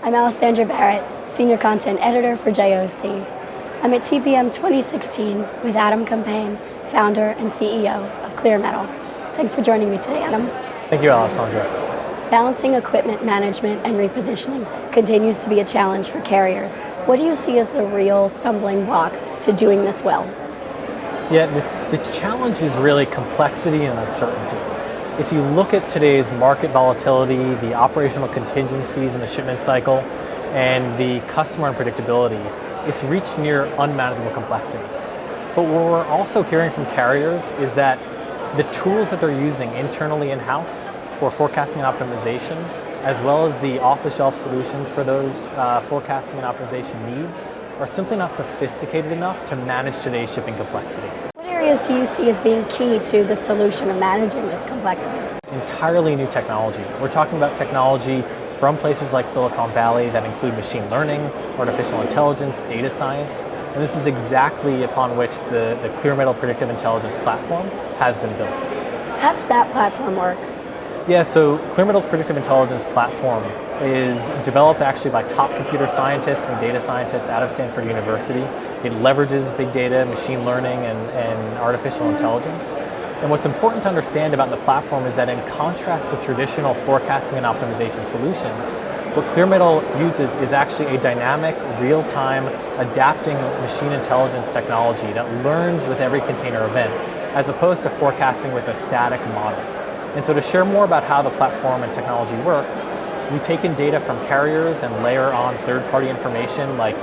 I'm Alessandra Barrett, Senior Content Editor for JOC. I'm at TPM 2016 with Adam Compain, founder and CEO of ClearMetal. Thanks for joining me today, Adam. Thank you, Alessandra. Balancing equipment management and repositioning continues to be a challenge for carriers. What do you see as the real stumbling block to doing this well? Yeah, the challenge is really complexity and uncertainty. If you look at today's market volatility, the operational contingencies in the shipment cycle, and the customer unpredictability, it's reached near unmanageable complexity. But what we're also hearing from carriers is that the tools that they're using internally in-house for forecasting and optimization, as well as the off-the-shelf solutions for those forecasting and optimization needs, are simply not sophisticated enough to manage today's shipping complexity. What areas do you see as being key to the solution of managing this complexity? Entirely new technology. We're talking about technology from places like Silicon Valley that include machine learning, artificial intelligence, data science, and this is exactly upon which the ClearMetal Predictive Intelligence platform has been built. How does that platform work? Yeah, so ClearMetal's Predictive Intelligence platform is developed actually by top computer scientists and data scientists out of Stanford University. It leverages big data, machine learning, and artificial intelligence. And what's important to understand about the platform is that in contrast to traditional forecasting and optimization solutions, what ClearMetal uses is actually a dynamic, real-time, adapting machine intelligence technology that learns with every container event, as opposed to forecasting with a static model. And so to share more about how the platform and technology works, we take in data from carriers and layer on third-party information like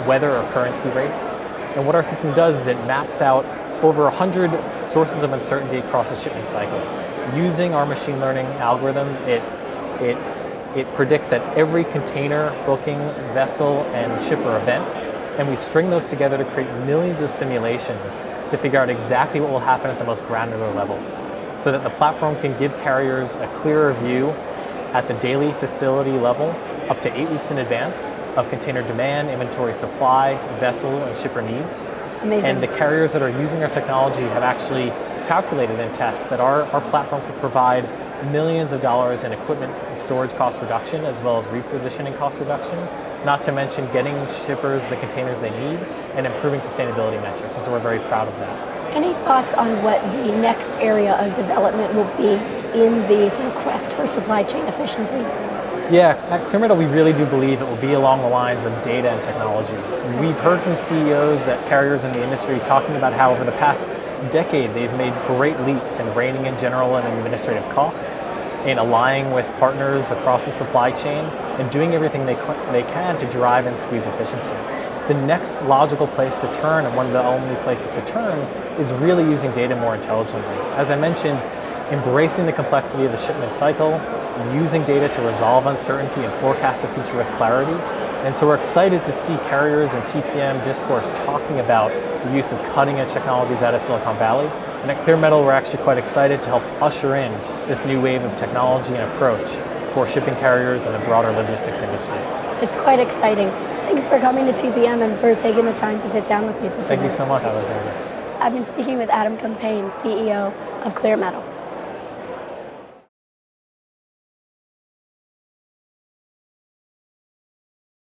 weather or currency rates. And what our system does is it maps out over 100 sources of uncertainty across the shipment cycle. Using our machine learning algorithms, it predicts at every container, booking, vessel, and shipper event, and we string those together to create millions of simulations to figure out exactly what will happen at the most granular level, so that the platform can give carriers a clearer view at the daily facility level up to 8 weeks in advance of container demand, inventory supply, vessel, and shipper needs. Amazing. And the carriers that are using our technology have actually calculated in tests that our platform could provide millions of dollars in equipment and storage cost reduction, as well as repositioning cost reduction, not to mention getting shippers the containers they need and improving sustainability metrics. And so we're very proud of that. Any thoughts on what the next area of development will be in the sort of quest for supply chain efficiency? Yeah, at ClearMetal we really do believe it will be along the lines of data and technology. We've heard from CEOs at carriers in the industry talking about how over the past decade they've made great leaps in reining in general and administrative costs, in aligning with partners across the supply chain, and doing everything they can to drive and squeeze efficiency. The next logical place to turn, and one of the only places to turn, is really using data more intelligently. As I mentioned, embracing the complexity of the shipment cycle, using data to resolve uncertainty and forecast the future with clarity. And so we're excited to see carriers and TPM discourse talking about the use of cutting-edge technologies out of Silicon Valley. And at ClearMetal, we're actually quite excited to help usher in this new wave of technology and approach for shipping carriers and the broader logistics industry. It's quite exciting. Thanks for coming to TPM and for taking the time to sit down with me for a few minutes. Thank you so much, Alessandra. I've been speaking with Adam Compain, CEO of ClearMetal.